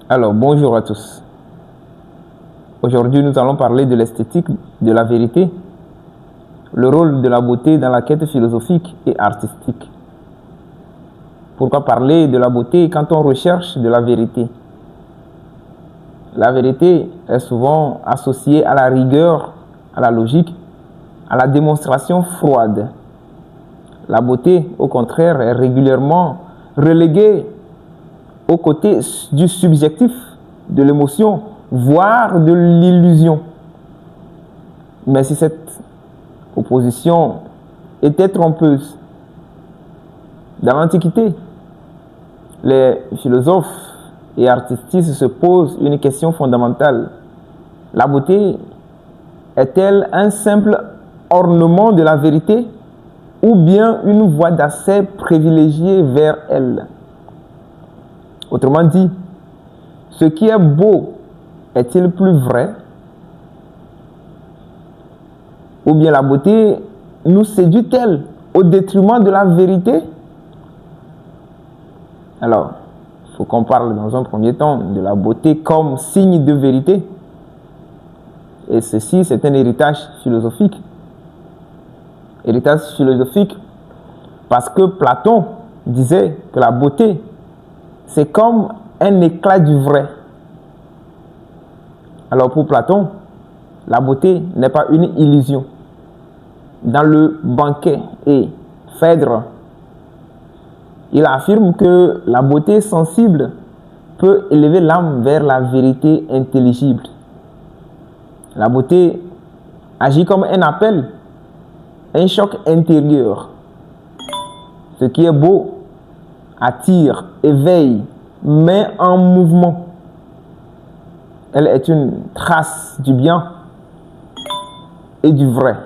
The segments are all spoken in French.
Alors, bonjour à tous. Aujourd'hui, nous allons parler de l'esthétique de la vérité, le rôle de la beauté dans la quête philosophique et artistique. Pourquoi parler de la beauté quand on recherche de la vérité? La vérité est souvent associée à la rigueur, à la logique, à la démonstration froide. La beauté, au contraire, est régulièrement reléguée aux côtés du subjectif, de l'émotion, voire de l'illusion. Mais si cette opposition était trompeuse, dans l'Antiquité, les philosophes et artistes se posent une question fondamentale. La beauté est-elle un simple ornement de la vérité ou bien une voie d'accès privilégiée vers elle? Autrement dit, ce qui est beau est-il plus vrai? Ou bien la beauté nous séduit-elle au détriment de la vérité? Alors, il faut qu'on parle dans un premier temps de la beauté comme signe de vérité. Et ceci, c'est un héritage philosophique. Héritage philosophique parce que Platon disait que la beauté, c'est comme un éclat du vrai. Alors pour Platon, la beauté n'est pas une illusion. Dans le banquet et Phèdre, il affirme que la beauté sensible peut élever l'âme vers la vérité intelligible. La beauté agit comme un appel, un choc intérieur. Ce qui est beau attire, éveille, met en mouvement. Elle est une trace du bien et du vrai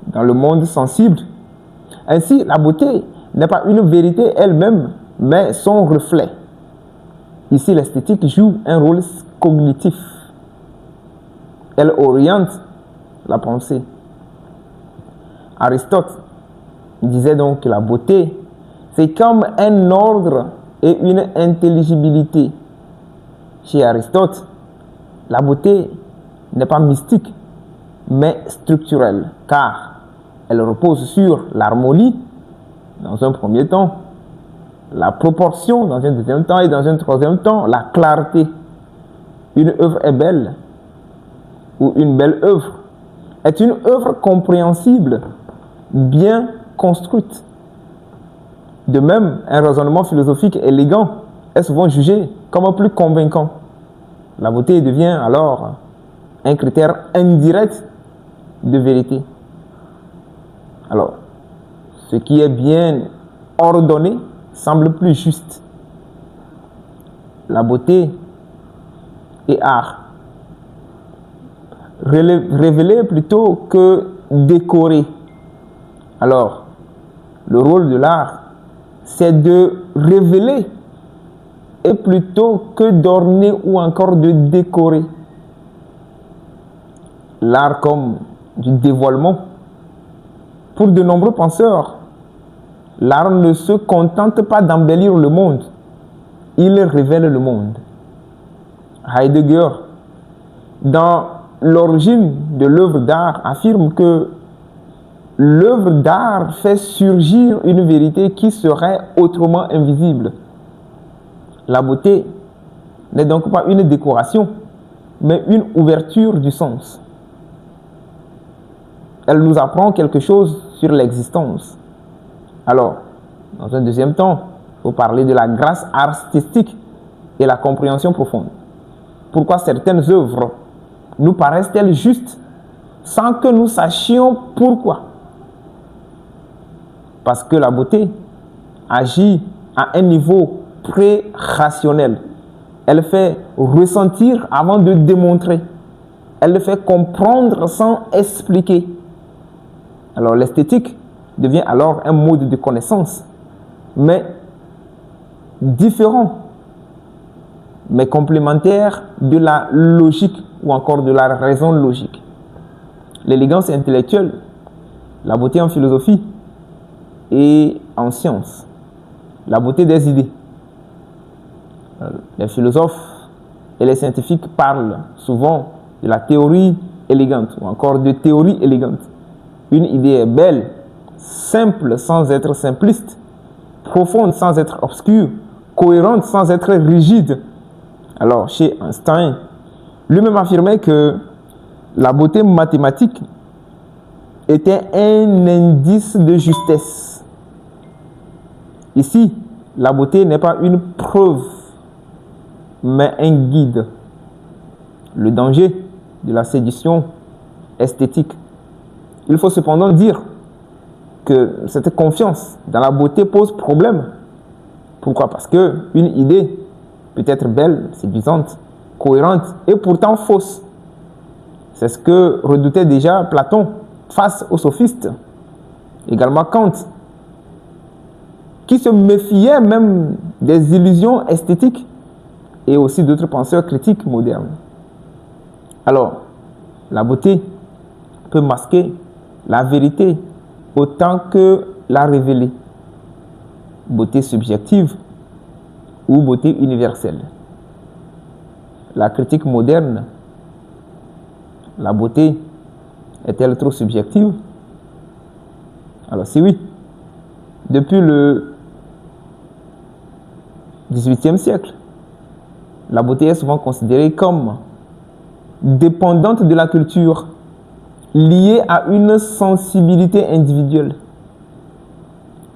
dans le monde sensible. Ainsi, la beauté n'est pas une vérité elle-même, mais son reflet. Ici, l'esthétique joue un rôle cognitif. Elle oriente la pensée. Aristote disait donc que la beauté, c'est comme un ordre et une intelligibilité. Chez Aristote, la beauté n'est pas mystique, mais structurelle, car elle repose sur l'harmonie, dans un premier temps, la proportion, dans un deuxième temps, et dans un troisième temps, la clarté. Une œuvre est belle, ou une belle œuvre, est une œuvre compréhensible, bien construite. De même, un raisonnement philosophique élégant est souvent jugé comme plus convaincant. La beauté devient alors un critère indirect de vérité. Alors, ce qui est bien ordonné semble plus juste. La beauté est art. Révéler plutôt que décorer. Alors, le rôle de l'art, c'est de révéler et plutôt que d'orner ou encore de décorer. L'art comme du dévoilement. Pour de nombreux penseurs, l'art ne se contente pas d'embellir le monde, il révèle le monde. Heidegger, dans l'origine de l'œuvre d'art, affirme que l'œuvre d'art fait surgir une vérité qui serait autrement invisible. La beauté n'est donc pas une décoration, mais une ouverture du sens. Elle nous apprend quelque chose sur l'existence. Alors, dans un deuxième temps, il faut parler de la grâce artistique et la compréhension profonde. Pourquoi certaines œuvres nous paraissent-elles justes sans que nous sachions pourquoi? Parce que la beauté agit à un niveau pré-rationnel. Elle fait ressentir avant de démontrer. Elle fait comprendre sans expliquer. Alors l'esthétique devient alors un mode de connaissance mais différents, mais complémentaires de la logique ou encore de la raison logique. L'élégance intellectuelle, la beauté en philosophie et en sciences, la beauté des idées. Les philosophes et les scientifiques parlent souvent de la théorie élégante ou encore de théorie élégante. Une idée est belle, simple sans être simpliste, profonde sans être obscure, cohérente sans être rigide. Alors, chez Einstein, lui-même affirmait que la beauté mathématique était un indice de justesse. Ici, la beauté n'est pas une preuve, mais un guide. Le danger de la séduction esthétique. Il faut cependant dire que cette confiance dans la beauté pose problème. Pourquoi? Parce qu'une idée peut être belle, séduisante, cohérente et pourtant fausse. C'est ce que redoutait déjà Platon face aux sophistes. Également Kant, qui se méfiait même des illusions esthétiques et aussi d'autres penseurs critiques modernes. Alors, la beauté peut masquer la vérité autant que la révéler. Beauté subjective ou beauté universelle. La critique moderne, la beauté est-elle trop subjective? Alors si oui, depuis le XVIIIe siècle, la beauté est souvent considérée comme dépendante de la culture, liée à une sensibilité individuelle.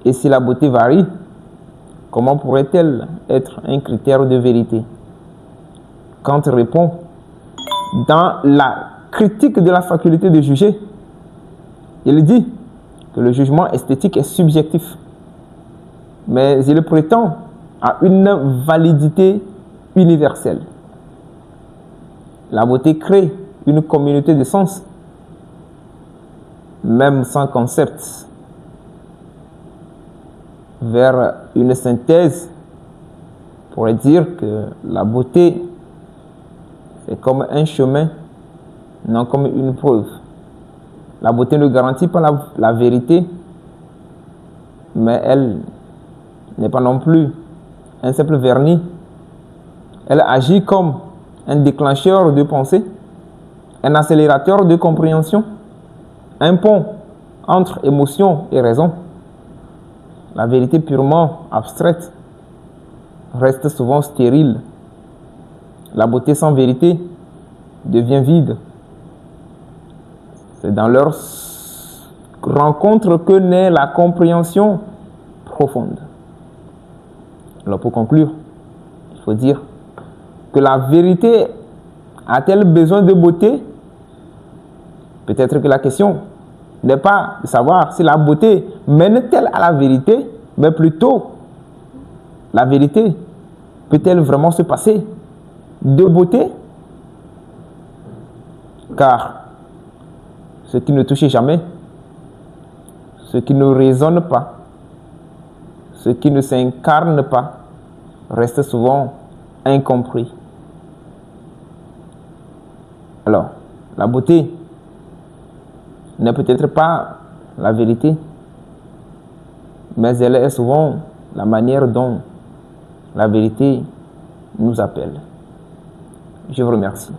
Et si la beauté varie, comment pourrait-elle être un critère de vérité? Kant répond, dans la critique de la faculté de juger, il dit que le jugement esthétique est subjectif, mais il prétend à une validité universelle. La beauté crée une communauté de sens, même sans concept, vers une synthèse. On pourrait dire que la beauté, c'est comme un chemin, non comme une preuve. La beauté ne garantit pas la vérité, mais elle n'est pas non plus un simple vernis. Elle agit comme un déclencheur de pensée, un accélérateur de compréhension, un pont entre émotion et raison. La vérité purement abstraite reste souvent stérile. La beauté sans vérité devient vide. C'est dans leur rencontre que naît la compréhension profonde. Alors pour conclure, il faut dire que la vérité a-t-elle besoin de beauté? Peut-être que la question n'est pas de savoir si la beauté mène-t-elle à la vérité, mais plutôt la vérité peut-elle vraiment se passer de beauté? Car ce qui ne touche jamais, ce qui ne résonne pas, ce qui ne s'incarne pas, reste souvent incompris. Alors, la beauté n'est peut-être pas la vérité, mais elle est souvent la manière dont la vérité nous appelle. Je vous remercie.